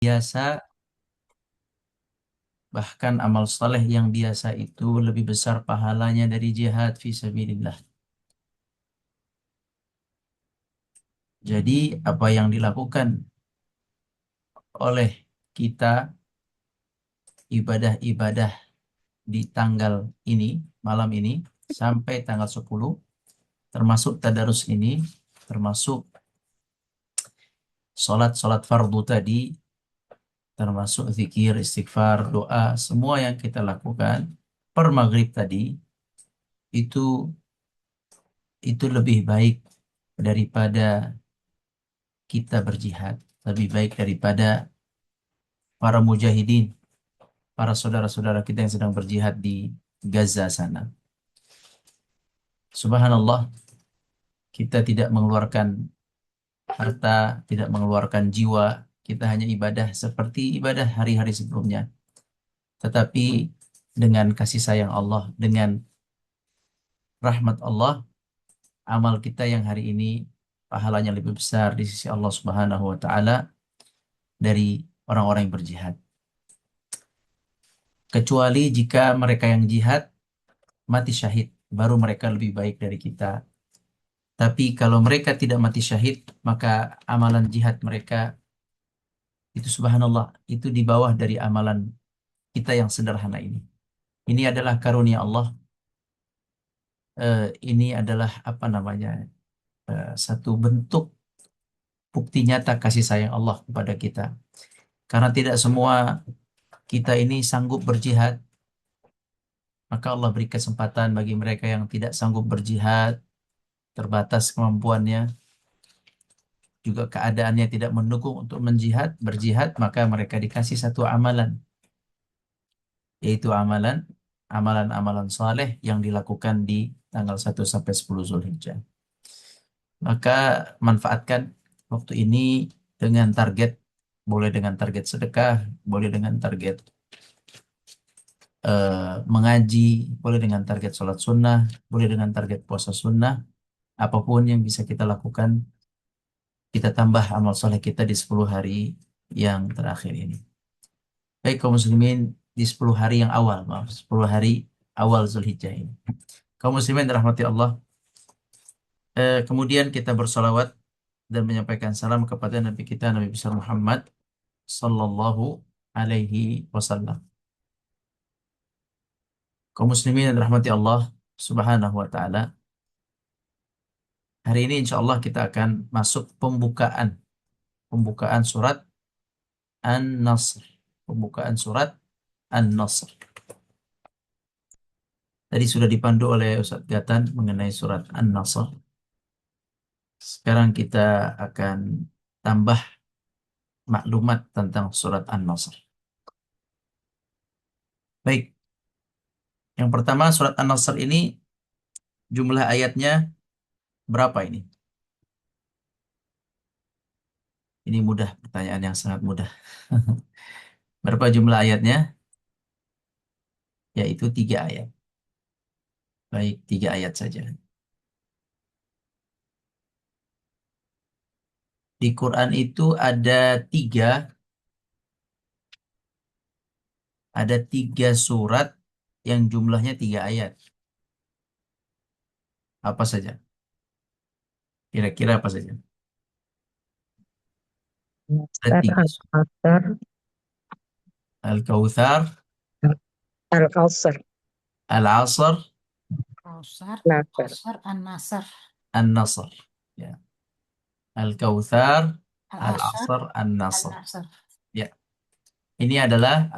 biasa, bahkan amal saleh yang biasa itu lebih besar pahalanya dari jihad fi sabilillah. Jadi apa yang dilakukan oleh kita, ibadah-ibadah di tanggal ini, malam ini, sampai tanggal 10, termasuk tadarus ini, termasuk sholat fardu tadi, termasuk zikir, istighfar, doa, semua yang kita lakukan per maghrib tadi, itu itu lebih baik daripada kita berjihad, lebih baik daripada para mujahidin, para saudara-saudara kita yang sedang berjihad di Gaza sana. Subhanallah, kita tidak mengeluarkan harta, tidak mengeluarkan jiwa, kita hanya ibadah seperti ibadah hari-hari sebelumnya. Tetapi dengan kasih sayang Allah, dengan rahmat Allah, amal kita yang hari ini pahalanya lebih besar di sisi Allah Subhanahu wa taala dari orang-orang yang berjihad. Kecuali jika mereka yang jihad mati syahid, baru mereka lebih baik dari kita. Tapi kalau mereka tidak mati syahid, maka amalan jihad mereka itu subhanallah, itu di bawah dari amalan kita yang sederhana ini. Ini adalah karunia Allah. Ini adalah apa namanya? Satu bentuk bukti nyata kasih sayang Allah kepada kita. Karena tidak semua kita ini sanggup berjihad, maka Allah beri kesempatan bagi mereka yang tidak sanggup berjihad, terbatas kemampuannya, juga keadaannya tidak mendukung untuk berjihad, maka mereka dikasih satu amalan, yaitu amalan-amalan saleh yang dilakukan di tanggal 1 sampai 10 Zulhijjah. Maka manfaatkan waktu ini dengan target, boleh dengan target sedekah, boleh dengan target mengaji, boleh dengan target sholat sunnah, boleh dengan target puasa sunnah, apapun yang bisa kita lakukan, kita tambah amal soleh kita di 10 hari yang terakhir ini. Baik kaum muslimin, di 10 hari yang awal, maaf, 10 hari awal Zulhijjah ini. Kaum muslimin rahmati Allah, kemudian kita bersolawat dan menyampaikan salam kepada Nabi kita, Nabi besar Muhammad sallallahu alaihi wasallam. Kaum muslimin yang dirahmati Allah Subhanahu wa taala, hari ini insya Allah kita akan masuk pembukaan surat An-Nasr. Pembukaan surat An-Nasr. Tadi sudah dipandu oleh Ustadz Gatan mengenai surat An-Nasr. Sekarang kita akan tambah maklumat tentang surat An-Nasr. Baik, yang pertama surat An-Nasr ini jumlah ayatnya berapa ini? Ini mudah, pertanyaan yang sangat mudah. Berapa jumlah ayatnya? Yaitu 3 ayat. Baik, 3 ayat saja. Di Quran itu ada tiga surat yang jumlahnya 3 ayat. Apa saja? Kira-kira apa saja? Ada Nasr, tiga. Al-Qasr, Al-Kautsar, Al-Qasr, Al-Asr, Kausar, Nasr. Al-Kausar, An-Nasr, An-Nasr. Ya. Al-Kautsar, Al-Asr, Al-Asr, An-Nasr. An-Nasr. Ya. Ini adalah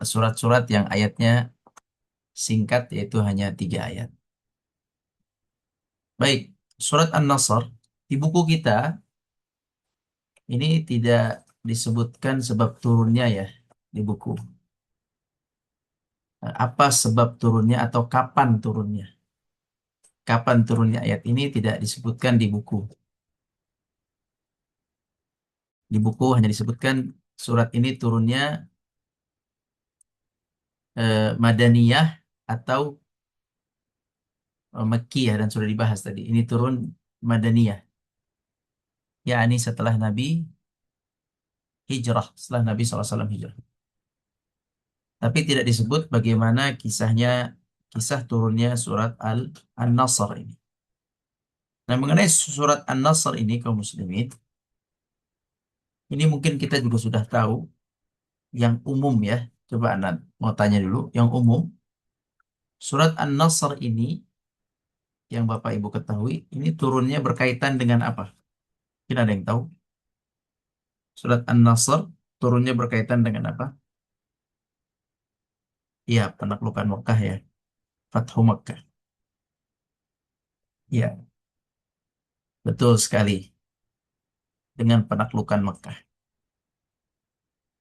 surat-surat yang ayatnya singkat, yaitu hanya 3 ayat. Baik, surat An-Nasr di buku kita ini tidak disebutkan sebab turunnya ya di buku. Apa sebab turunnya atau kapan turunnya? Kapan turunnya ayat ini tidak disebutkan di buku. Di buku hanya disebutkan surat ini turunnya Madaniyah atau Makkiyah, dan sudah dibahas tadi. Ini turun Madaniyah, yakni setelah Nabi hijrah, setelah Nabi SAW hijrah. Tapi tidak disebut bagaimana kisah turunnya surat An-Nasr ini. Nah, mengenai surat An-Nasr ini, kaum muslimin, ini mungkin kita juga sudah tahu yang umum ya. Coba Anda mau tanya dulu, yang umum. Surat An-Nasr ini, yang Bapak Ibu ketahui, ini turunnya berkaitan dengan apa? Mungkin ada yang tahu? Surat An-Nasr turunnya berkaitan dengan apa? Iya, penaklukan Mekah ya. Fathu Mekah. Iya, betul sekali. Dengan penaklukan Mekah.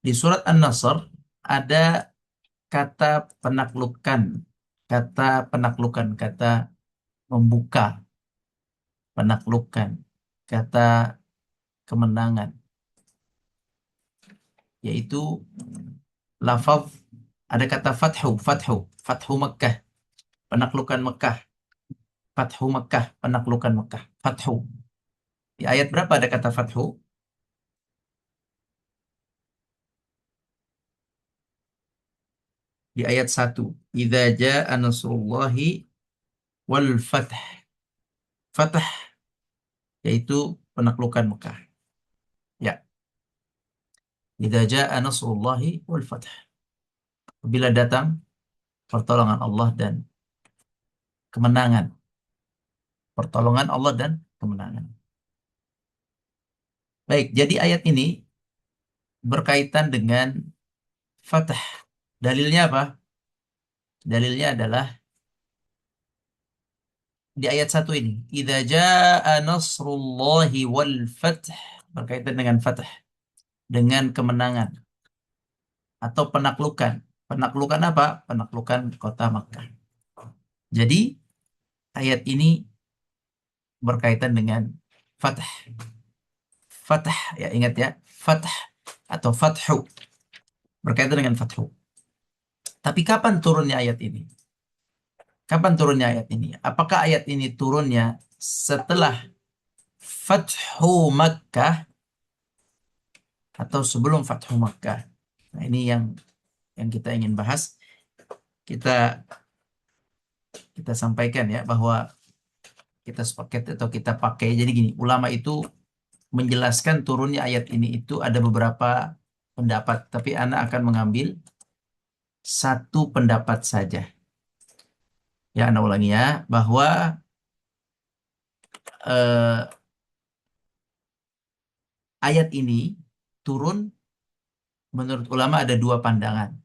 Di surat An-Nasr ada kata penaklukan, kata membuka, penaklukan, kata kemenangan, yaitu lafaz, ada kata fathu Mekah, penaklukan Mekah, fathu Mekah, penaklukan Mekah, fathu. Di ayat berapa ada kata fathu? Di ayat 1. Idza jaa nasrullahi wal fath. Fath yaitu penaklukan Mekah. Ya, idza jaa nasrullahi wal fath. Bila datang pertolongan Allah dan kemenangan. Pertolongan Allah dan kemenangan. Baik, jadi ayat ini berkaitan dengan fath. Dalilnya apa? Dalilnya adalah di ayat 1 ini. Idza jaa nasrullahi wal fath. Berkaitan dengan fath. Dengan kemenangan. Atau penaklukan. Penaklukan apa? Penaklukan kota Makkah. Jadi ayat ini berkaitan dengan fath. Fath, ya ingat ya. Fath atau fathu. Berkaitan dengan fathu. Tapi kapan turunnya ayat ini? Kapan turunnya ayat ini? Apakah ayat ini turunnya setelah Fathu Makkah atau sebelum Fathu Makkah? Nah, ini yang kita ingin bahas. Kita kita sampaikan ya bahwa kita sepaket atau kita pakai. Jadi gini, ulama itu menjelaskan turunnya ayat ini itu ada beberapa pendapat, tapi Ana akan mengambil satu pendapat saja. Ya, Ana ulangi ya, bahwa eh, ayat ini turun menurut ulama ada dua pandangan.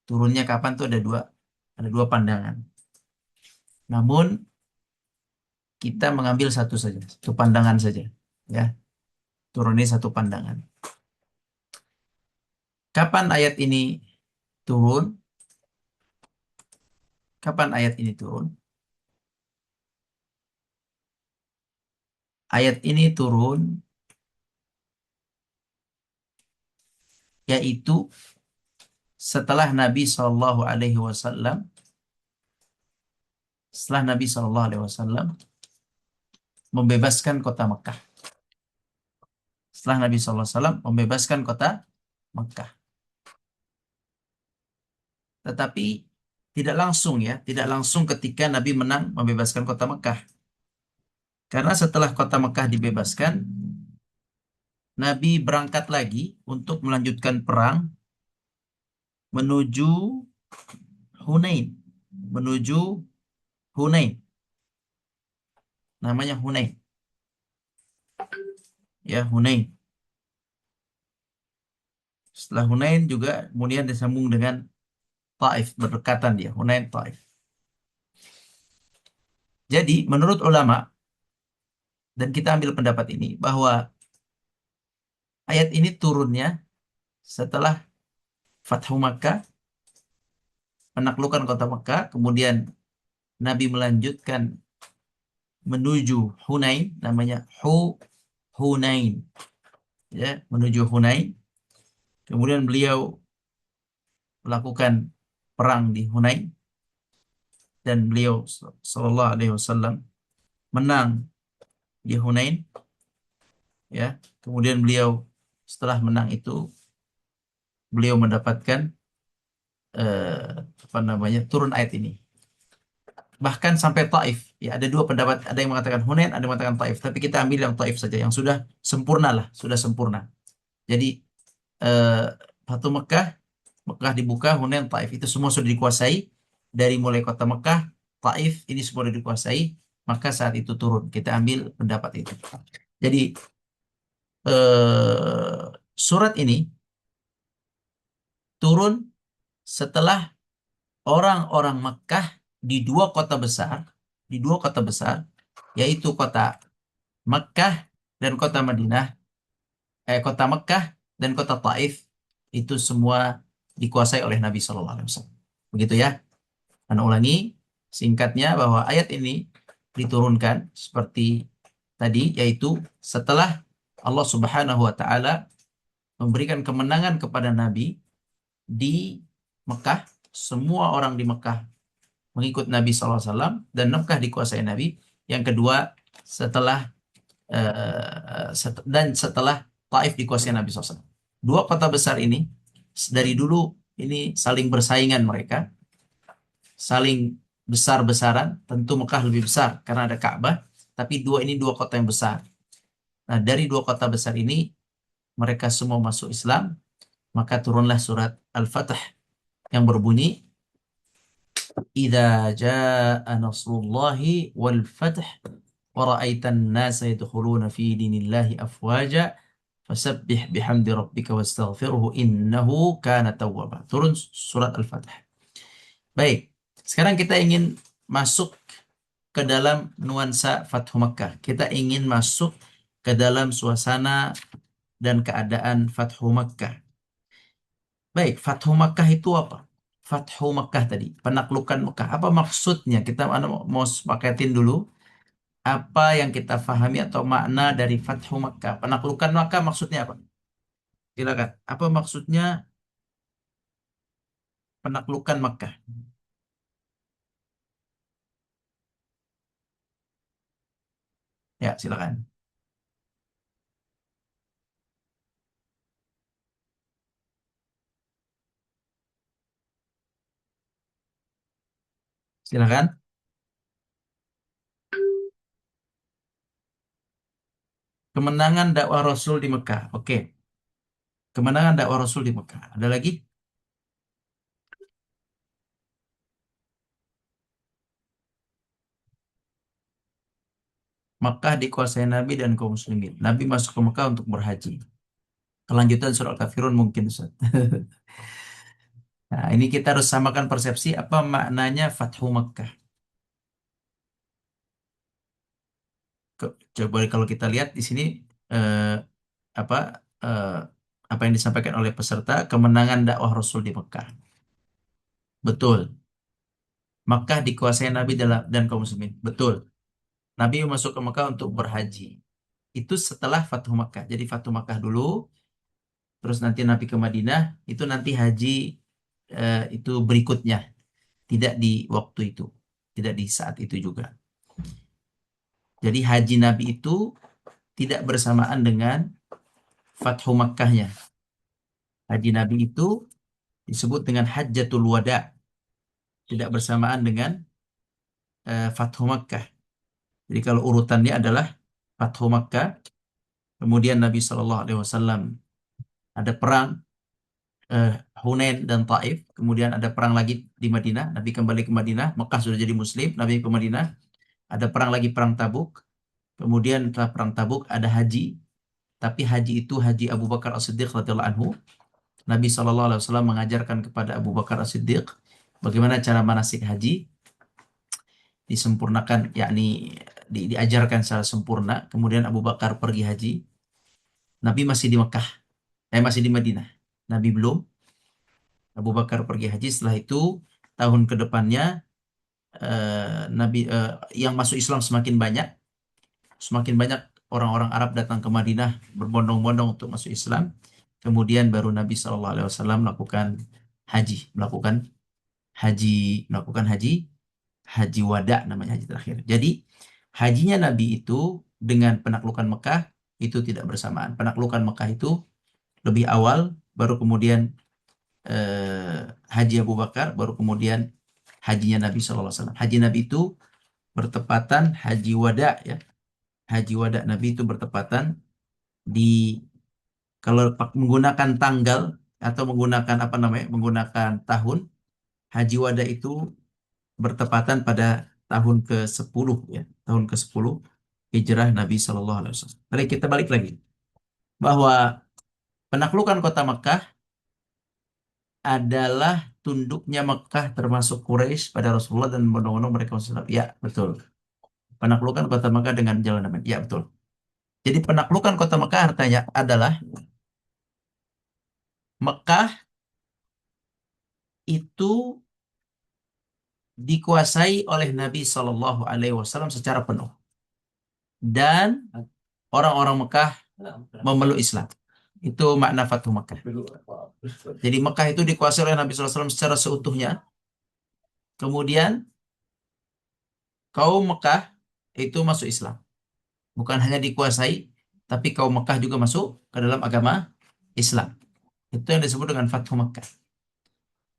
Turunnya kapan tuh ada dua pandangan. Namun kita mengambil satu saja, satu pandangan saja, ya. Turunnya satu pandangan. Kapan ayat ini turun? Kapan ayat ini turun? Ayat ini turun yaitu setelah Nabi Shallallahu Alaihi Wasallam, membebaskan kota Mekah. Setelah Nabi Shallallahu Alaihi Wasallam membebaskan kota Mekah. Tetapi tidak langsung ya, tidak langsung ketika Nabi menang membebaskan kota Mekah. Karena setelah kota Mekah dibebaskan, Nabi berangkat lagi untuk melanjutkan perang menuju Hunain. Menuju Hunain. Namanya Hunain. Ya, Hunain. Setelah Hunain juga kemudian disambung dengan Taif, berdekatan dia, Hunain Taif. Jadi menurut ulama, dan kita ambil pendapat ini, bahwa ayat ini turunnya setelah Fathu Makkah, penaklukan kota Makkah, kemudian Nabi melanjutkan menuju Hunain, namanya Hunain, ya, menuju Hunain. Kemudian beliau melakukan perang di Hunain dan beliau Sallallahu Alaihi Wasallam menang di Hunain, ya. Kemudian beliau setelah menang itu beliau mendapatkan apa namanya, turun ayat ini. Bahkan sampai Taif, ya ada dua pendapat, ada yang mengatakan Hunain, ada yang mengatakan Taif, tapi kita ambil yang Taif saja, yang sudah sempurna lah, sudah sempurna. Jadi eh, Fatu Mekah, Mekah dibuka, Hunain, Taif itu semua sudah dikuasai. Dari mulai kota Mekah, Taif ini semua sudah dikuasai, maka saat itu turun. Kita ambil pendapat itu. Jadi surat ini turun setelah orang-orang Mekah di dua kota besar, yaitu kota Mekah dan kota Madinah, kota Mekah dan kota Taif, itu semua dikuasai oleh Nabi Shallallahu Alaihi Wasallam. Begitu ya. Dan ulangi singkatnya bahwa ayat ini diturunkan seperti tadi, yaitu setelah Allah Subhanahu Wa Taala memberikan kemenangan kepada Nabi di Mekah, semua orang di Mekah mengikut Nabi SAW dan Mekah dikuasai Nabi. Yang kedua, setelah dan setelah Taif dikuasai Nabi SAW. Dua kota besar ini dari dulu ini saling bersaingan mereka, saling besar-besaran. Tentu Mekah lebih besar karena ada Ka'bah, tapi dua kota yang besar. Nah, dari dua kota besar ini mereka semua masuk Islam, maka turunlah surat Al-Fatih yang berbunyi Idza jaa nasrullahi wal fath wa ra'aitan nasa yadkhuluna fi dinillahi afwaja fasabbih bihamdi rabbika wastaghfirhu innahu kana tawwaba. Turun surat Al-Fatih. Baik, sekarang kita ingin masuk ke dalam nuansa Fathu Makkah. Kita ingin masuk ke dalam suasana dan keadaan Fathu Makkah. Baik, Fathu Makkah itu apa? Fathu Makkah tadi, penaklukan Makkah. Apa maksudnya? Kita mau sepakatin dulu apa yang kita pahami atau makna dari Fathu Makkah. Penaklukan Makkah maksudnya apa? Silakan. Apa maksudnya penaklukan Makkah? Ya, silakan. Silakan. Kemenangan dakwah Rasul di Mekah. Oke. Kemenangan dakwah Rasul di Mekah. Ada lagi? Mekah dikuasai Nabi dan kaum muslimin. Nabi masuk ke Mekah untuk berhaji. Kelanjutan surat Al-Kafirun mungkin, Ustaz. Nah, ini kita harus samakan persepsi apa maknanya Fathu Mekah. Coba kalau kita lihat di sini eh, apa eh, apa yang disampaikan oleh peserta, kemenangan dakwah Rasul di Mekah. Betul. Mekah dikuasai Nabi dan kaum muslimin. Betul. Nabi masuk ke Mekah untuk berhaji. Itu setelah Fathu Mekah. Jadi Fathu Mekah dulu, terus nanti Nabi ke Madinah, itu nanti haji itu berikutnya. Tidak di waktu itu. Tidak di saat itu juga. Jadi haji Nabi itu tidak bersamaan dengan Fathu Makkahnya. Haji Nabi itu disebut dengan Hajjatul Wada. Tidak bersamaan dengan Fathu Makkah. Jadi kalau urutannya adalah Fathu Makkah, kemudian Nabi Shallallahu Alaihi Wasallam ada perang eh, Hunain dan Taif, kemudian ada perang lagi di Madinah, Nabi kembali ke Madinah, Mekah sudah jadi Muslim, Nabi ke Madinah, ada perang lagi perang Tabuk, kemudian setelah perang Tabuk ada haji, tapi haji itu haji Abu Bakar As-Siddiq radhiyallahu anhu. Nabi Shallallahu Alaihi Wasallam mengajarkan kepada Abu Bakar As-Siddiq bagaimana cara manasik haji, disempurnakan, yakni diajarkan secara sempurna. Kemudian Abu Bakar pergi haji, Nabi masih di Mekah, masih di Madinah, Nabi belum. Abu Bakar pergi haji, setelah itu tahun ke depannya Nabi yang masuk Islam semakin banyak orang-orang Arab datang ke Madinah berbondong-bondong untuk masuk Islam. Kemudian baru Nabi Shallallahu Alaihi Wasallam melakukan haji, melakukan haji wada, namanya haji terakhir. Jadi hajinya Nabi itu dengan penaklukan Mekah itu tidak bersamaan. Penaklukan Mekah itu lebih awal, baru kemudian Haji Abu Bakar, baru kemudian hajinya Nabi SAW. Haji Nabi itu bertepatan Haji Wada ya. Haji Wada Nabi itu bertepatan di, kalau menggunakan tanggal atau menggunakan apa namanya, menggunakan tahun, Haji Wada itu bertepatan pada tahun ke-10 ya, tahun ke-10 hijrah Nabi Shallallahu Alaihi Wasallam. Mari kita balik lagi bahwa penaklukan kota Mekah adalah tunduknya Mekah termasuk Quraisy pada Rasulullah dan berbondong-bondong mereka Rasulullah. Ya, betul. Penaklukan kota Mekah dengan jalan damai. Ya, betul. Jadi penaklukan kota Mekah artinya adalah Mekah itu dikuasai oleh Nabi Shallallahu Alaihi Wasallam secara penuh dan orang-orang Mekah memeluk Islam. Itu makna Fathu Mekah. Jadi Mekah itu dikuasai oleh Nabi SAW secara seutuhnya. Kemudian kaum Mekah itu masuk Islam. Bukan hanya dikuasai, tapi kaum Mekah juga masuk ke dalam agama Islam. Itu yang disebut dengan Fathu Mekah.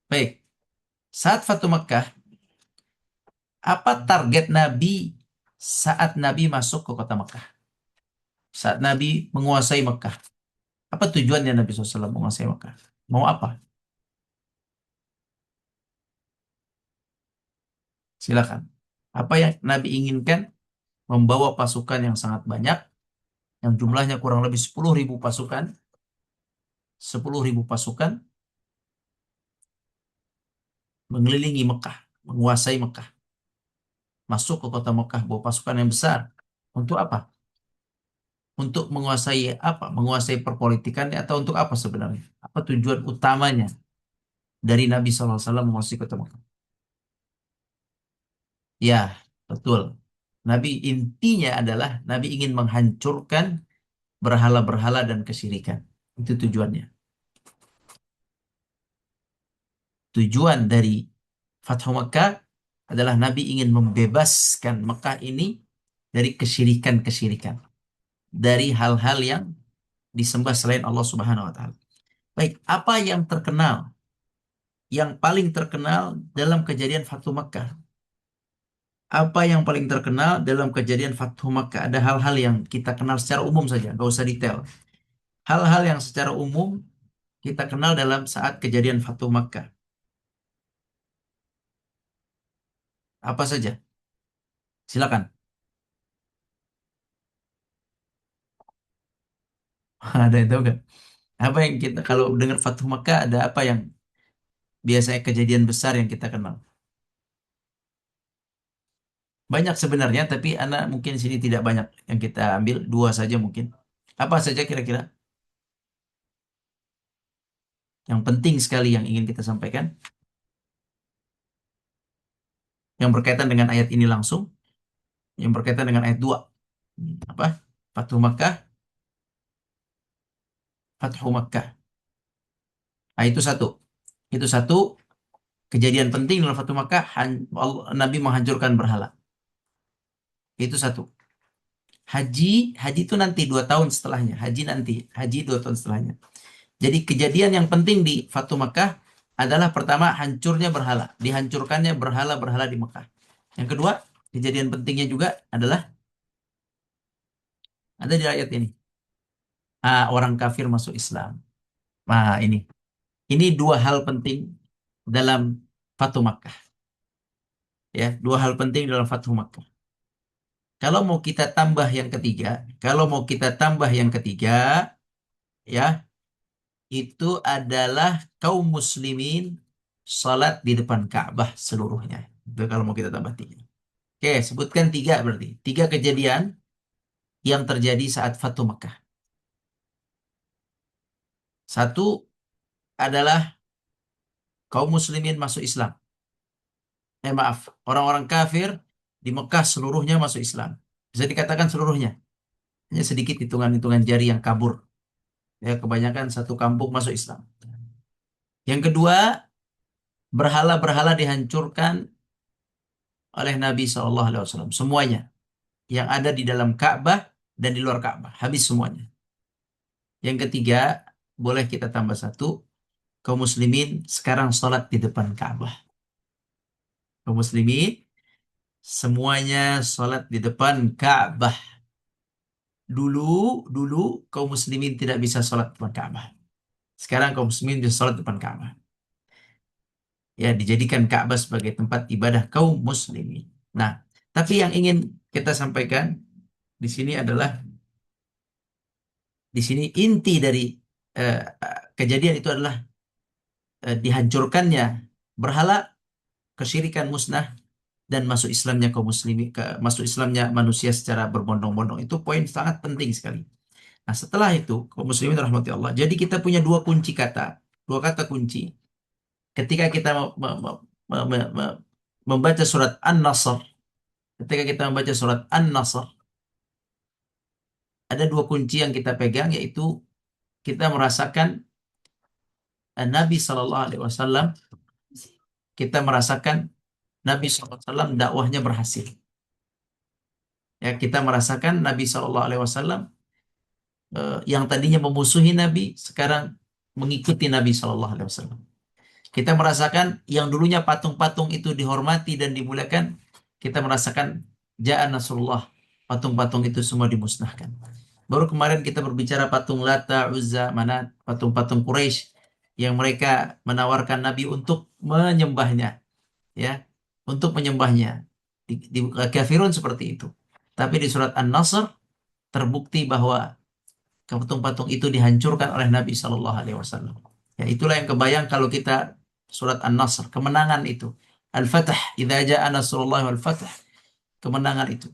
Baik, saat Fathu Mekah, apa target Nabi saat Nabi masuk ke kota Mekah? Saat Nabi menguasai Mekah. Apa tujuannya Nabi SAW menguasai Mekah? Mau apa? Silakan. Apa yang Nabi inginkan? Membawa pasukan yang sangat banyak, yang jumlahnya kurang lebih 10.000 pasukan, 10.000 pasukan, mengelilingi Mekah, menguasai Mekah, masuk ke kota Mekah, bawa pasukan yang besar. Untuk apa? Untuk menguasai apa? Menguasai perpolitikannya atau untuk apa sebenarnya? Apa tujuan utamanya dari Nabi SAW menguasai kota Mekah? Ya, betul. Nabi intinya adalah Nabi ingin menghancurkan berhala-berhala dan kesyirikan. Itu tujuannya. Tujuan dari Fathu Mekah adalah Nabi ingin membebaskan Mekah ini dari kesyirikan-kesyirikan. Dari hal-hal yang disembah selain Allah Subhanahu wa taala. Baik, apa yang terkenal? Yang paling terkenal dalam kejadian Fathu Mekah. Apa yang paling terkenal dalam kejadian Fathu Mekah? Ada hal-hal yang kita kenal secara umum saja, nggak usah detail. Hal-hal yang secara umum kita kenal dalam saat kejadian Fathu Mekah. Apa saja? Silakan. Ada yang tahu nggak? Apa yang kita kalau dengar Fathu Mekah ada apa yang biasanya kejadian besar yang kita kenal? Banyak sebenarnya, tapi anak mungkin sini tidak banyak yang kita ambil, dua saja mungkin. Apa saja kira-kira yang penting sekali yang ingin kita sampaikan, yang berkaitan dengan ayat ini langsung, yang berkaitan dengan ayat 2. Apa? Fathu Makkah, Fathu Makkah. Nah, itu satu. Itu satu kejadian penting dalam Fathu Makkah, Nabi menghancurkan berhala. Itu satu. Haji itu nanti 2 tahun setelahnya. Haji 2 tahun setelahnya. Jadi kejadian yang penting di Fathu Makkah adalah pertama hancurnya berhala, dihancurkannya berhala-berhala di Mekah. Yang kedua, kejadian pentingnya juga adalah ada di ayat ini. Orang kafir masuk Islam. Nah, ini dua hal penting dalam Fathu Makkah. Ya, dua hal penting dalam Fathu Makkah. Kalau mau kita tambah yang ketiga, ya, itu adalah kaum muslimin salat di depan Ka'bah seluruhnya. Itu kalau mau kita tambah tiga. Oke, sebutkan tiga berarti. Tiga kejadian yang terjadi saat Fathu Makkah. Satu adalah kaum muslimin masuk Islam. Maaf, orang-orang kafir di Mekah seluruhnya masuk Islam. Bisa dikatakan seluruhnya. Hanya sedikit hitungan-hitungan jari yang kabur. Ya, kebanyakan satu kampung masuk Islam. Yang kedua, berhala-berhala dihancurkan oleh Nabi SAW. Semuanya. Yang ada di dalam Ka'bah dan di luar Ka'bah. Habis semuanya. Yang ketiga, boleh kita tambah satu, kaum muslimin sekarang sholat di depan Ka'bah. Kaum muslimin semuanya sholat di depan Ka'bah. Dulu kaum muslimin tidak bisa sholat di depan Ka'bah. Sekarang kaum muslimin bisa sholat di depan Ka'bah. Ya, dijadikan Ka'bah sebagai tempat ibadah kaum muslimin. Nah, tapi yang ingin kita sampaikan di sini adalah di sini inti dari kejadian itu adalah dihancurkannya berhala, kesyirikan musnah, dan masuk Islamnya kaum muslimin, masuk Islamnya manusia secara berbondong-bondong. Itu poin sangat penting sekali. Nah, setelah itu kaum muslimin rahmati Allah. Jadi kita punya dua kata kunci. Ketika kita membaca surat An-Nasr, ketika kita membaca surat An-Nasr, ada dua kunci yang kita pegang, yaitu kita merasakan Nabi Shallallahu Alaihi Wasallam, kita merasakan Nabi Shallallahu Alaihi Wasallam dakwahnya berhasil. Ya, kita merasakan Nabi Shallallahu Alaihi Wasallam yang tadinya memusuhi Nabi sekarang mengikuti Nabi Shallallahu Alaihi Wasallam. Kita merasakan yang dulunya patung-patung itu dihormati dan dimuliakan, kita merasakan Ja'a Nasrullah, patung-patung itu semua dimusnahkan. Baru kemarin kita berbicara patung Lata, Uzza, Manat, patung-patung Quraisy yang mereka menawarkan Nabi untuk menyembahnya, ya, untuk menyembahnya. Di kafirun seperti itu. Tapi di surat An-Nasr terbukti bahwa patung-patung itu dihancurkan oleh Nabi Shallallahu Alaihi Wasallam. Ya, itulah yang kebayang kalau kita surat An-Nasr, kemenangan itu. Al-Fatah, idza jaa nasrullah wal Fatah, kemenangan itu.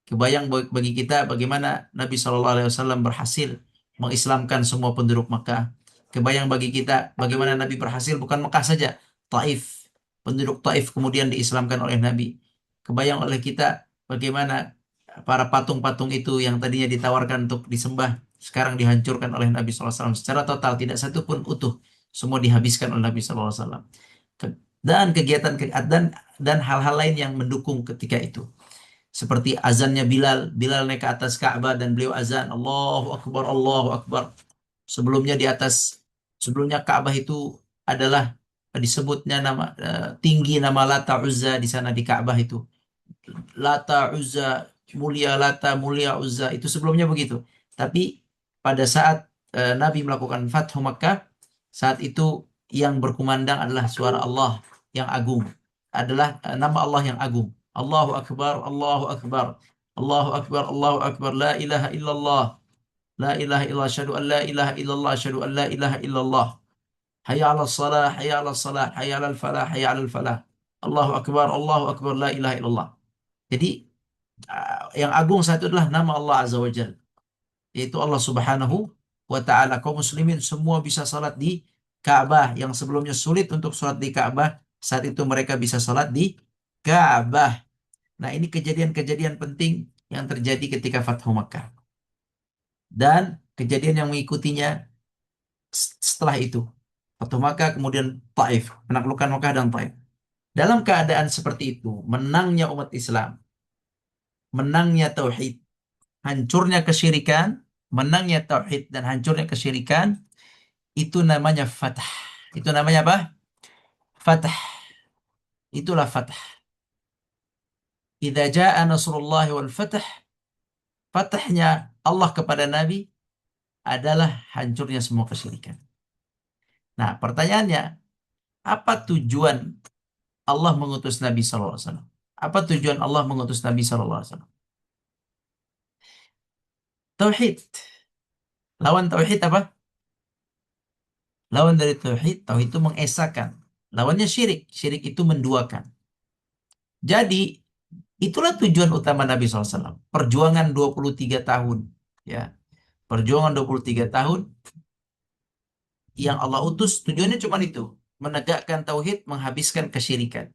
Kebayang bagi kita bagaimana Nabi Shallallahu Alaihi Wasallam berhasil mengislamkan semua penduduk Makkah. Kebayang bagi kita bagaimana Nabi berhasil bukan Makkah saja, Taif, penduduk Taif kemudian diislamkan oleh Nabi. Kebayang oleh kita bagaimana para patung-patung itu yang tadinya ditawarkan untuk disembah sekarang dihancurkan oleh Nabi SAW secara total, tidak satu pun utuh, semua dihabiskan oleh Nabi SAW. Dan kegiatan dan hal-hal lain yang mendukung ketika itu. Seperti azannya Bilal naik ke atas Ka'bah dan beliau azan, Allahu Akbar, Allahu Akbar. Sebelumnya sebelumnya Ka'bah itu adalah disebutnya tinggi nama Lata Uzza di sana di Ka'bah itu. Lata Uzza, mulia Lata, mulia Uzza, itu sebelumnya begitu. Tapi pada saat Nabi melakukan Fathu Makkah, saat itu yang berkumandang adalah suara Allah yang agung, adalah nama Allah yang agung. Allahu Akbar, Allahu Akbar, Allahu Akbar, Allahu Akbar, la ilaha illallah, la ilaha illallah, asyhadu an la ilaha illallah, asyhadu an la ilaha illallah. Hayya 'alas salah, hayya 'alas salah, hayya 'alal falah, hayya 'alal falah. Allahu Akbar, la ilaha illallah. Jadi yang agung satu adalah nama Allah Azza wa Jalla, yaitu Allah Subhanahu wa Ta'ala. Kaum muslimin semua bisa salat di Ka'bah. Yang sebelumnya sulit untuk salat di Ka'bah, saat itu mereka bisa salat di Ka'bah. Nah, ini kejadian-kejadian penting yang terjadi ketika Fathu Makkah. Dan kejadian yang mengikutinya setelah itu. Fathu Makkah, kemudian Taif, penaklukan Makkah dan Taif. Dalam keadaan seperti itu, menangnya umat Islam, menangnya tauhid, hancurnya kesyirikan, menangnya tauhid dan hancurnya kesyirikan, itu namanya fatah. Itu namanya apa? Fatah. Itulah fatah. Idza jaa nasrullah wal fatah, fatahnya Allah kepada Nabi adalah hancurnya semua kesyirikan. Nah, pertanyaannya, apa tujuan Allah mengutus Nabi sallallahu alaihi wasallam? Apa tujuan Allah mengutus Nabi sallallahu alaihi wasallam? Tauhid. Lawan tauhid apa? Lawan dari tauhid, tauhid itu mengesahkan. Lawannya syirik, syirik itu menduakan. Jadi, itulah tujuan utama Nabi SAW. Perjuangan 23 tahun. Ya, perjuangan 23 tahun yang Allah utus, tujuannya cuma itu. Menegakkan tauhid, menghabiskan kesyirikan.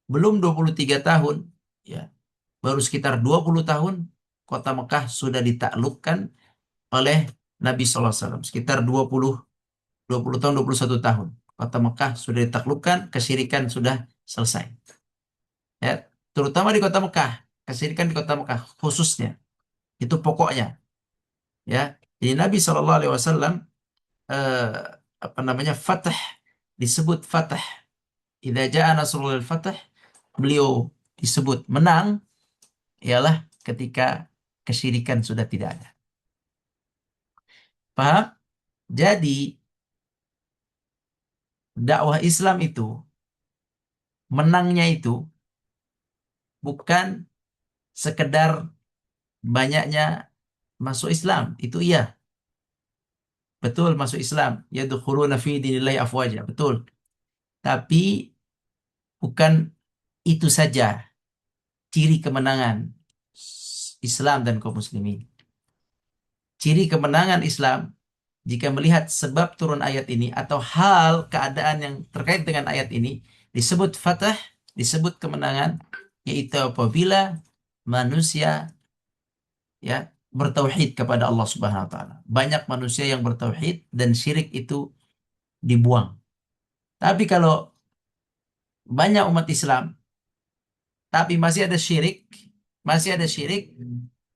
Belum 23 tahun, ya, baru sekitar 20 tahun, kota Mekah sudah ditaklukkan oleh Nabi SAW. Sekitar 20 tahun, 21 tahun. Kota Mekah sudah ditaklukkan, kesyirikan sudah selesai. Ya, terutama di kota Mekah, kesyirikan di kota Mekah khususnya. Itu pokoknya. Ya, jadi Nabi SAW eh, apa namanya, fatah, disebut fatah. Idza jaa nasrul fatah, beliau disebut menang ialah ketika kesyirikan sudah tidak ada. Paham? Jadi dakwah Islam itu menangnya itu bukan sekedar banyaknya masuk Islam. Itu iya, betul masuk Islam. Yadkhuluna fi dinillahi afwaja, betul. Tapi bukan itu saja ciri kemenangan Islam dan kaum muslimin. Ciri kemenangan Islam jika melihat sebab turun ayat ini atau hal keadaan yang terkait dengan ayat ini disebut fatah, disebut kemenangan, yaitu apabila manusia ya bertauhid kepada Allah Subhanahu wa taala. Banyak manusia yang bertauhid dan syirik itu dibuang. Tapi kalau banyak umat Islam tapi masih ada syirik,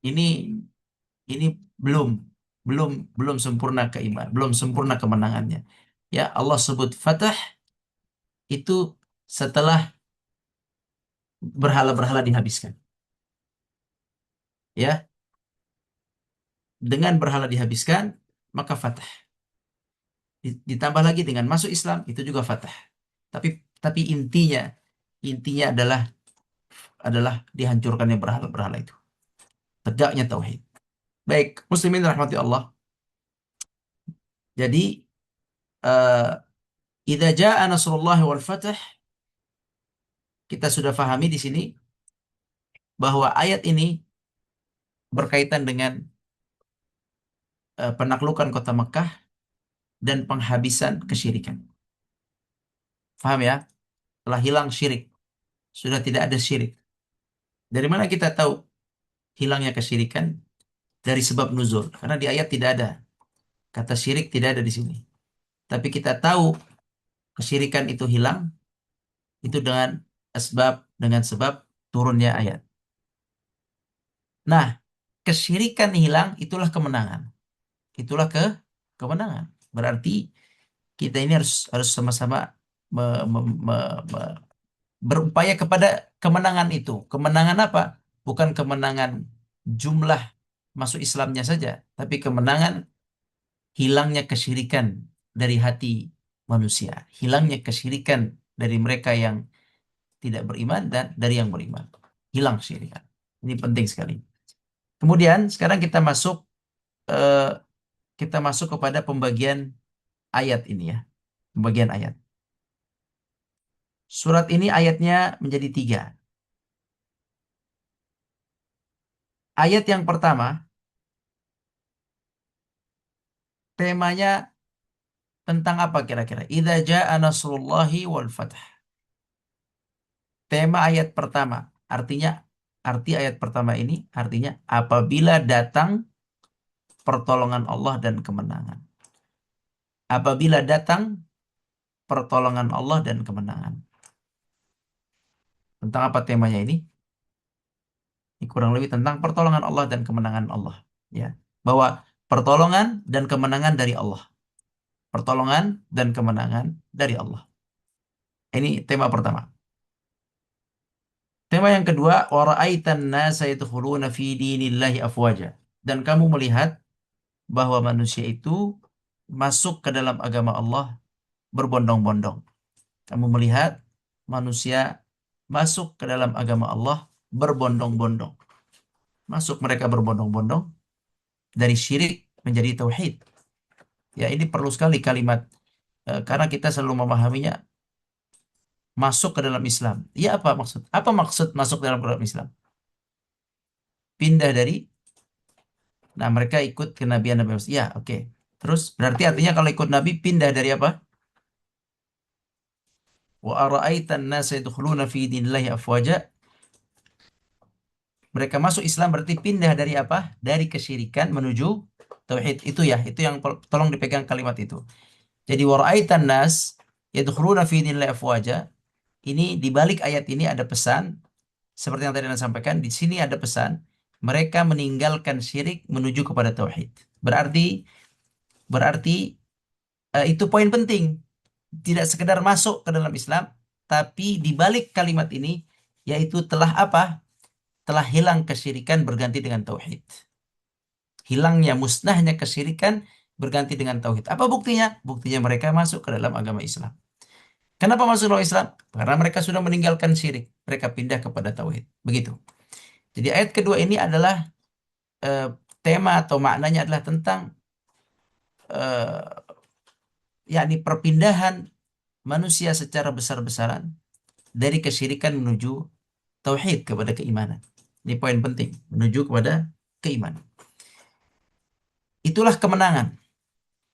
ini ini belum belum belum sempurna keiman, belum sempurna kemenangannya. Ya, Allah sebut fatah itu setelah berhala-berhala dihabiskan. Ya, dengan berhala dihabiskan, maka fatah. Ditambah lagi dengan masuk Islam, itu juga fatah. Tapi intinya adalah dihancurkannya berhala-berhala itu. Tegaknya tauhid. Baik, muslimin rahmati Allah. Jadi eh idza jaa nasrullahi wal fath, kita sudah pahami di sini bahwa ayat ini berkaitan dengan penaklukan kota Mekah dan penghabisan kesyirikan. Paham ya? Telah hilang syirik, sudah tidak ada syirik. Dari mana kita tahu hilangnya kesyirikan? Dari sebab nuzul. Karena di ayat tidak ada kata syirik, tidak ada di sini. Tapi kita tahu kesyirikan itu hilang itu dengan sebab turunnya ayat. Nah, kesyirikan hilang itulah kemenangan. Itulah kemenangan. Berarti kita ini harus sama-sama me- me- me- me- berupaya kepada kemenangan itu. Kemenangan apa? Bukan kemenangan jumlah masuk Islamnya saja, tapi kemenangan hilangnya kesyirikan dari hati manusia, hilangnya kesyirikan dari mereka yang tidak beriman dan dari yang beriman. Hilang kesyirikan. Ini penting sekali. Kemudian sekarang eh, kita masuk kepada pembagian ayat ini ya, pembagian ayat. Surat ini ayatnya menjadi tiga. Ayat yang pertama, temanya tentang apa kira-kira? Idza jaa nasrullahi wal fath. Tema ayat pertama, arti ayat pertama ini artinya apabila datang pertolongan Allah dan kemenangan. Apabila datang pertolongan Allah dan kemenangan. Tentang apa temanya ini? Ini kurang lebih tentang pertolongan Allah dan kemenangan Allah. Ya, bahwa pertolongan dan kemenangan dari Allah. Pertolongan dan kemenangan dari Allah. Ini tema pertama. Tema yang kedua, wara'aitan nasa yadkhuluna fi dinillahi afwaja. Dan kamu melihat bahwa manusia itu masuk ke dalam agama Allah berbondong-bondong. Kamu melihat manusia masuk ke dalam agama Allah berbondong-bondong. Masuk mereka berbondong-bondong dari syirik menjadi tauhid. Ya, ini perlu sekali kalimat karena kita selalu memahaminya masuk ke dalam Islam. Ya, apa maksud? Apa maksud masuk dalam Islam? Pindah dari, nah mereka ikut kenabian Nabi Muhammad. Ya, oke. Terus berarti artinya kalau ikut Nabi pindah dari apa? Wa ara'aitan nasa yadkhuluna fi dinillahi afwaja. Mereka masuk Islam berarti pindah dari apa? Dari kesyirikan menuju tauhid. Itu ya, itu yang tolong dipegang kalimat itu. Jadi wa ra'aitan nas yadkhuluna fi dinillahi afwaja. Ini di balik ayat ini ada pesan seperti yang tadi Anda sampaikan, di sini ada pesan mereka meninggalkan syirik menuju kepada tauhid. Berarti Itu poin penting. Tidak sekedar masuk ke dalam Islam, tapi di balik kalimat ini, yaitu telah apa? Telah hilang kesyirikan berganti dengan tauhid. Hilangnya, musnahnya kesyirikan berganti dengan tauhid. Apa buktinya? Buktinya mereka masuk ke dalam agama Islam. Kenapa masuk dalam Islam? Karena mereka sudah meninggalkan syirik. Mereka pindah kepada tauhid. Begitu. Jadi ayat kedua ini adalah eh, tema atau maknanya adalah tentang eh, yakni perpindahan manusia secara besar-besaran dari kesyirikan menuju tauhid kepada keimanan. Ini poin penting, menuju kepada keimanan. Itulah kemenangan.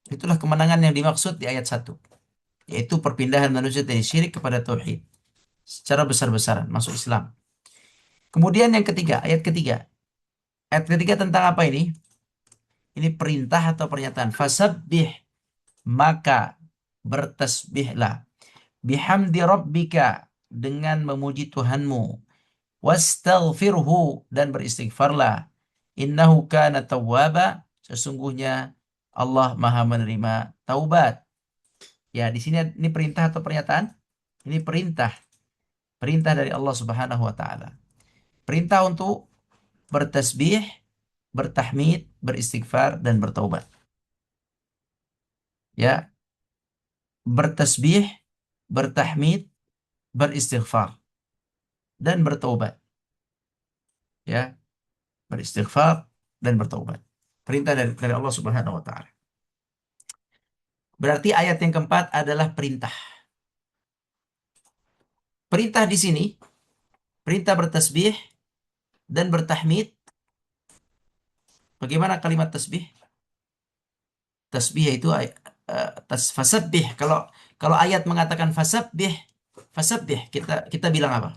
Itulah kemenangan yang dimaksud di ayat 1, yaitu perpindahan manusia dari syirik kepada tauhid secara besar-besaran masuk Islam. Kemudian yang ketiga, ayat ketiga. Ayat ketiga tentang apa ini? Ini perintah atau pernyataan. Fasabbih, maka bertasbihlah. Bihamdi rabbika, dengan memuji Tuhanmu. Wastaghfirhu, dan beristighfarlah. Innahu kana tawwaba, sesungguhnya Allah Maha menerima taubat. Ya, di sini ini perintah atau pernyataan? Ini perintah. Perintah dari Allah Subhanahu wa taala. Perintah untuk bertasbih, bertahmid, beristighfar, dan bertaubat. Ya, bertasbih, bertahmid, beristighfar, dan bertaubat. Ya, beristighfar dan bertaubat. Perintah dari Allah Subhanahu wa taala. Berarti ayat yang keempat adalah perintah. Perintah di sini, perintah bertasbih dan bertahmid. Bagaimana kalimat tasbih? Tasbih itu fasabbih. Kalau ayat mengatakan fasabbih, fasabbih kita bilang apa?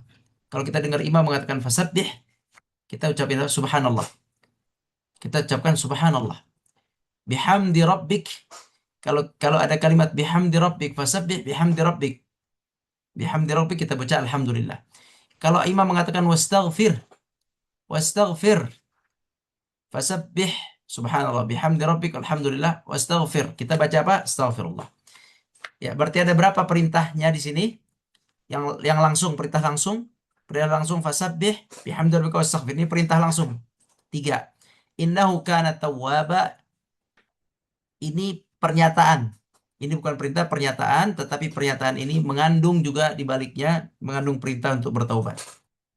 Kalau kita dengar imam mengatakan fasabbih, kita ucapin apa? Subhanallah. Kita ucapkan subhanallah. Bihamdi rabbik. Kalau ada kalimat bihamdi rabbik, fasabbih bihamdi rabbik. Bihamdi rabbik kita baca alhamdulillah. Kalau imam mengatakan wastaghfir, wastaghfir, fasabbih subhanallah bihamdi rabbik alhamdulillah wastaghfir. Kita baca apa? Astaghfirullah. Ya, berarti ada berapa perintahnya di sini? Yang langsung, perintah langsung. Perintah langsung fasabbih bihamdi rabbika wastaghfir. Ini perintah langsung. 3. Innahu kana tawwaba. Ini pernyataan. Ini bukan perintah, pernyataan, tetapi pernyataan ini mengandung juga di baliknya, mengandung perintah untuk bertaubat.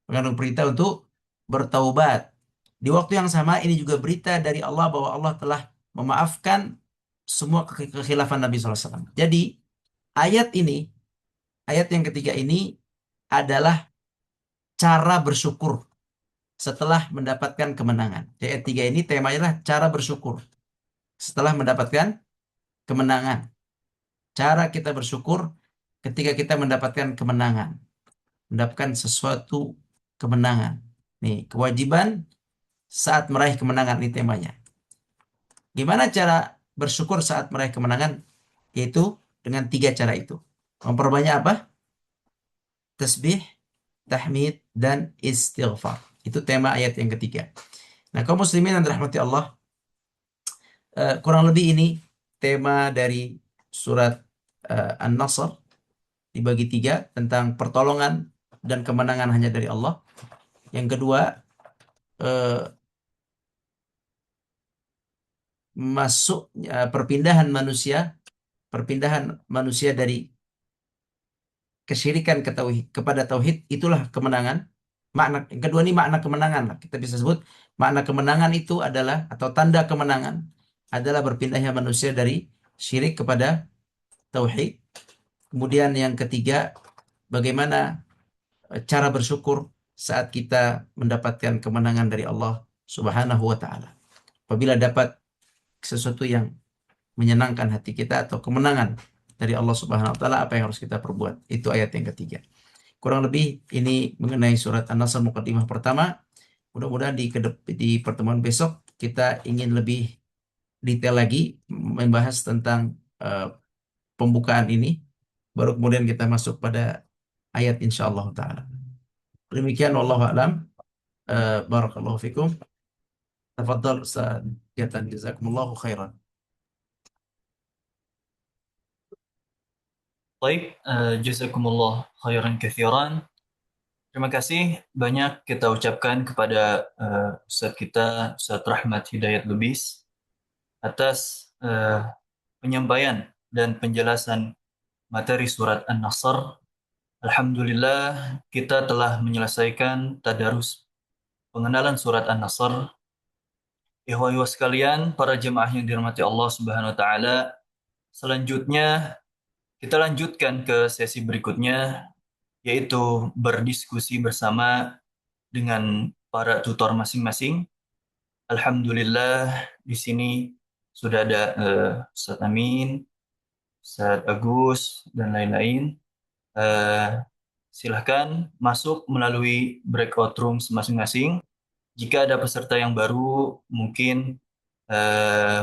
Mengandung perintah untuk bertaubat. Di waktu yang sama ini juga berita dari Allah bahwa Allah telah memaafkan semua kekhilafan Nabi SAW. Jadi ayat ini, ayat yang ketiga ini adalah cara bersyukur setelah mendapatkan kemenangan. Di ayat 3 ini temanya adalah cara bersyukur setelah mendapatkan kemenangan. Cara kita bersyukur ketika kita mendapatkan kemenangan. Mendapatkan sesuatu kemenangan. Nih, kewajiban saat meraih kemenangan, ini temanya. Gimana cara bersyukur saat meraih kemenangan? Yaitu dengan 3 cara itu. Memperbanyak apa? Tasbih, tahmid, dan istighfar. Itu tema ayat yang ketiga. Nah, kaum muslimin yang dirahmati Allah, kurang lebih ini tema dari surat An-Nasr dibagi 3 tentang pertolongan dan kemenangan hanya dari Allah. Yang kedua, eh, masuk perpindahan manusia dari kesyirikan ke tauhid kepada tauhid, itulah kemenangan. Makna yang kedua ini makna kemenangan lah. Kita bisa sebut makna kemenangan itu adalah, atau tanda kemenangan adalah berpindahnya manusia dari syirik kepada tauhid. Kemudian yang ketiga, bagaimana cara bersyukur saat kita mendapatkan kemenangan dari Allah Subhanahu wa taala. Apabila dapat sesuatu yang menyenangkan hati kita atau kemenangan dari Allah Subhanahu wa taala, apa yang harus kita perbuat? Itu ayat yang ketiga. Kurang lebih ini mengenai surat An-Nasr mukadimah pertama. Mudah-mudahan di pertemuan besok kita ingin lebih detail lagi membahas tentang pembukaan ini. Baru kemudian kita masuk pada ayat insyaallah taala. Demikian wallahu a'lam. Barakallahu fikum. Tafadhal Ustaz. Jazakumullahu khairan. Baik, jazakumullah khairan kathiran. Terima kasih banyak kita ucapkan kepada Ustadz kita, Ustadz Rahmat Hidayat Lubis, atas penyampaian dan penjelasan materi surat An-Nasr. Alhamdulillah, kita telah menyelesaikan tadarus pengenalan surat An-Nasr. Ikhwan sekalian, para jemaah yang dirahmati Allah Subhanahu wa taala, selanjutnya kita lanjutkan ke sesi berikutnya, yaitu berdiskusi bersama dengan para tutor masing-masing. Alhamdulillah, di sini sudah ada Ustaz Amin, Ustaz Agus, dan lain-lain. Eh, Silahkan masuk melalui breakout rooms masing-masing. Jika ada peserta yang baru, mungkin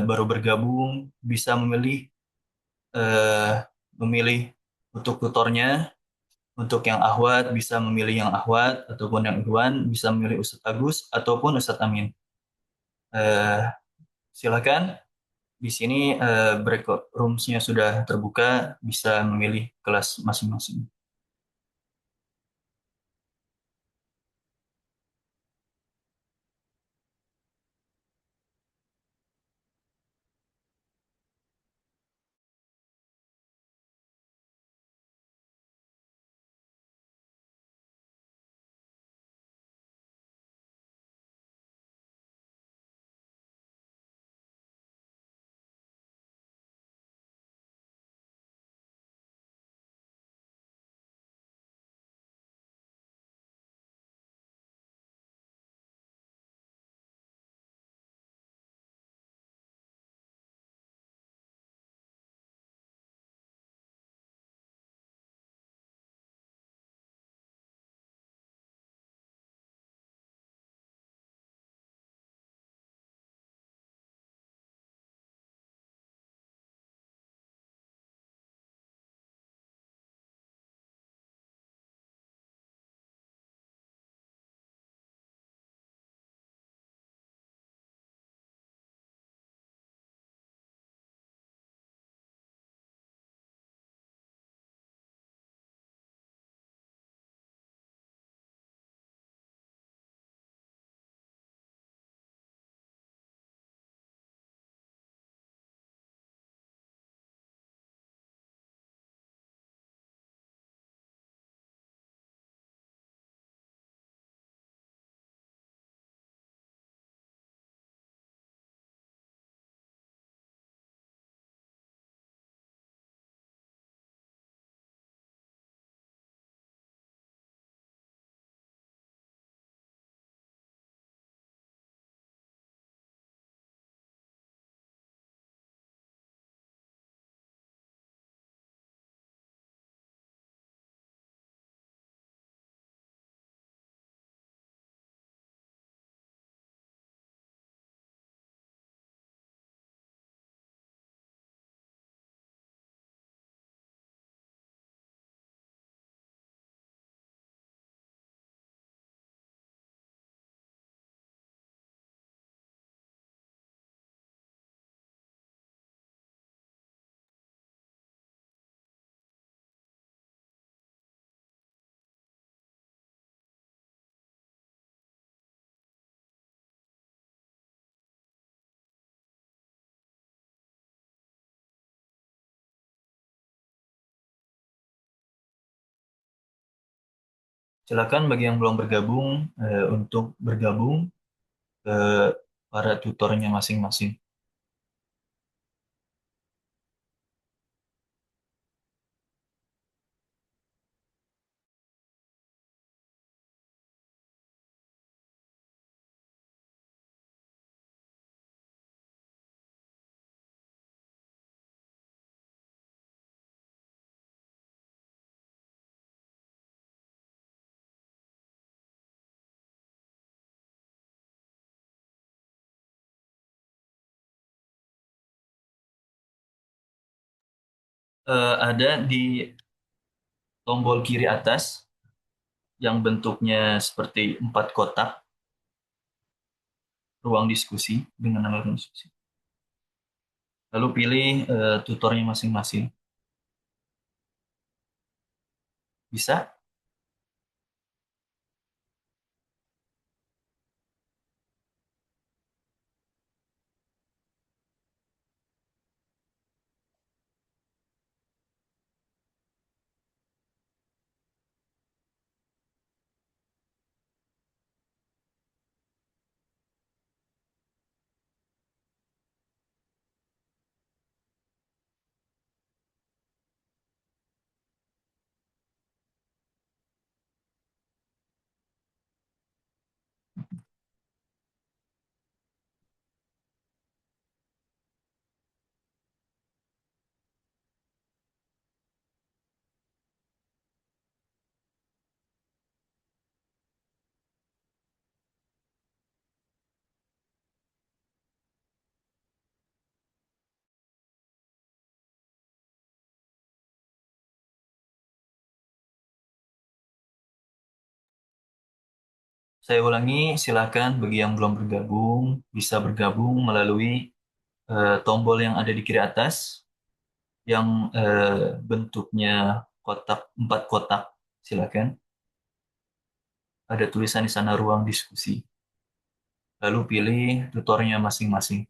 baru bergabung, bisa eh, memilih untuk tutornya. Untuk yang ahwat bisa memilih yang ahwat, ataupun yang ikhwan bisa memilih Ustadz Agus ataupun Ustadz Amin. Eh, Silakan, di sini breakout rooms-nya sudah terbuka, bisa memilih kelas masing-masing. Silakan bagi yang belum bergabung untuk bergabung ke para tutornya masing-masing. Ada di tombol kiri atas yang bentuknya seperti 4 kotak, ruang diskusi dengan nama ruang diskusi. Lalu pilih tutornya masing-masing. Bisa? Saya ulangi, silakan bagi yang belum bergabung, bisa bergabung melalui tombol yang ada di kiri atas, yang bentuknya kotak, 4 kotak. Silakan. Ada tulisan di sana ruang diskusi. Lalu pilih tutornya masing-masing.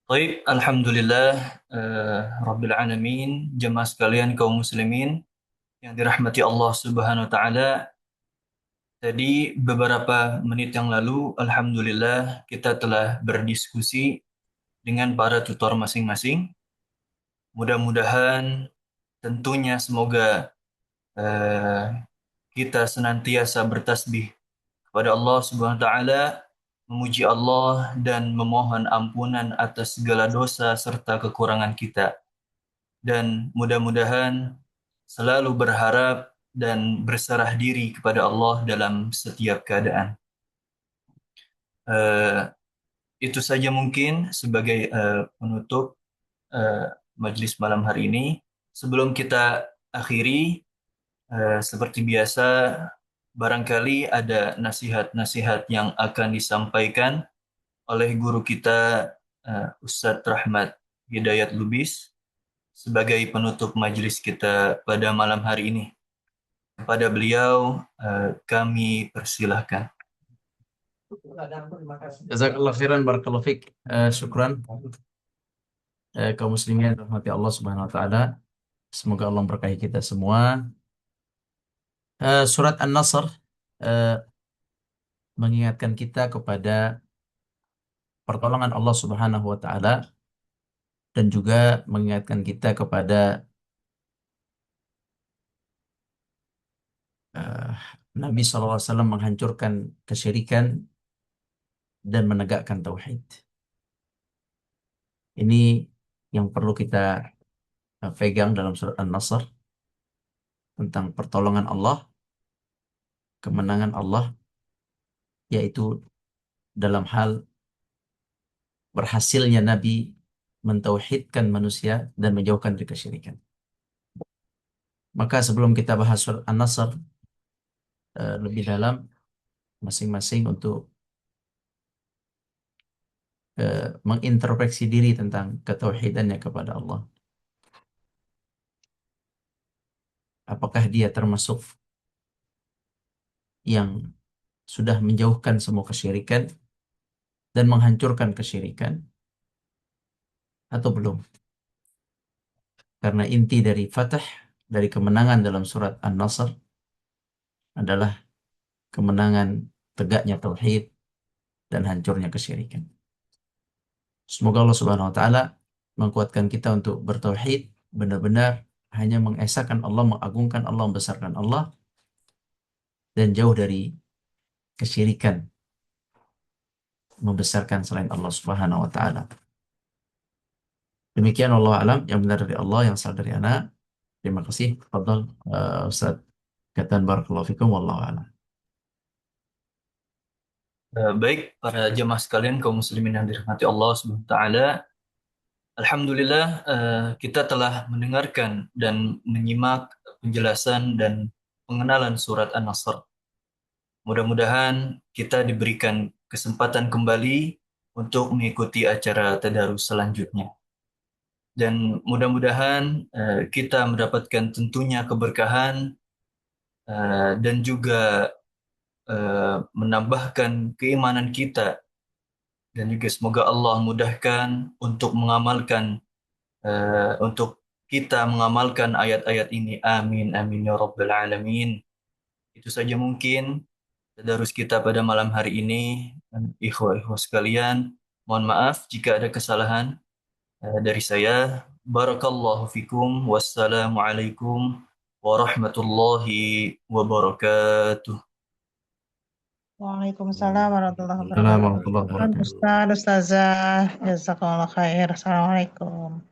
Baik, Alhamdulillah, Rabbil Alamin, jemaah sekalian kaum muslimin yang dirahmati Allah Subhanahu wa Ta'ala. Tadi beberapa menit yang lalu, Alhamdulillah, kita telah berdiskusi dengan para tutor masing-masing. Mudah-mudahan tentunya semoga eh, kita senantiasa bertasbih kepada Allah Subhanahu wa Ta'ala, memuji Allah dan memohon ampunan atas segala dosa serta kekurangan kita. Dan mudah-mudahan selalu berharap dan berserah diri kepada Allah dalam setiap keadaan. Eh, itu saja mungkin sebagai penutup eh, majelis malam hari ini. Sebelum kita akhiri, seperti biasa, barangkali ada nasihat-nasihat yang akan disampaikan oleh guru kita, Ustadz Rahmat Hidayat Lubis, sebagai penutup majelis kita pada malam hari ini. Kepada beliau, kami persilahkan. Jazakallah khairan, barakallahu fiik. Syukran. Kaum muslimin yang dirahmati Allah Subhanahu wa taala. Semoga Allah memberkahi kita semua. Surat An-Nasr mengingatkan kita kepada pertolongan Allah Subhanahu wa taala dan juga mengingatkan kita kepada Nabi SAW menghancurkan kesyirikan dan menegakkan tauhid. Ini yang perlu kita pegang dalam surat An-Nasr tentang pertolongan Allah, kemenangan Allah, yaitu dalam hal berhasilnya Nabi mentauhidkan manusia dan menjauhkan dari kesyirikan. Maka sebelum kita bahas surat An-Nasr lebih dalam, masing-masing untuk mengintrospeksi diri tentang ketauhidannya kepada Allah. Apakah dia termasuk yang sudah menjauhkan semua kesyirikan dan menghancurkan kesyirikan atau belum? Karena inti dari fatah, dari kemenangan dalam surat An-Nasr adalah kemenangan tegaknya tauhid dan hancurnya kesyirikan. Semoga Allah Subhanahu wa taala menguatkan kita untuk bertauhid, benar-benar hanya mengesahkan Allah, mengagungkan Allah, membesarkan Allah, dan jauh dari kesyirikan, membesarkan selain Allah Subhanahu wa taala. Demikian Allah alam, yang benar dari Allah, yang salah dari anak. Terima kasih. Fadhal Ustaz Katan, barakallahu fikum, wallahu alam. Baik, para jemaah sekalian kaum muslimin yang dirahmati Allah Subhanahu wa Ta'ala. Alhamdulillah, kita telah mendengarkan dan menyimak penjelasan dan pengenalan surat An-Nasr. Mudah-mudahan kita diberikan kesempatan kembali untuk mengikuti acara tadarus selanjutnya. Dan mudah-mudahan kita mendapatkan tentunya keberkahan dan juga menambahkan keimanan kita, dan juga semoga Allah mudahkan untuk untuk kita mengamalkan ayat-ayat ini. Amin amin ya rabbal alamin. Itu saja mungkin tadarus kita pada malam hari ini. Ikhwah-ikhwah sekalian, mohon maaf jika ada kesalahan dari saya. Barakallahu fikum. Wassalamualaikum warahmatullahi wabarakatuh. Waalaikumsalam warahmatullahi Assalamualaikum wabarakatuh. warahmatullahi wabarakatuh. Ustaz, Ustazah, jazakallah khair. Assalamualaikum.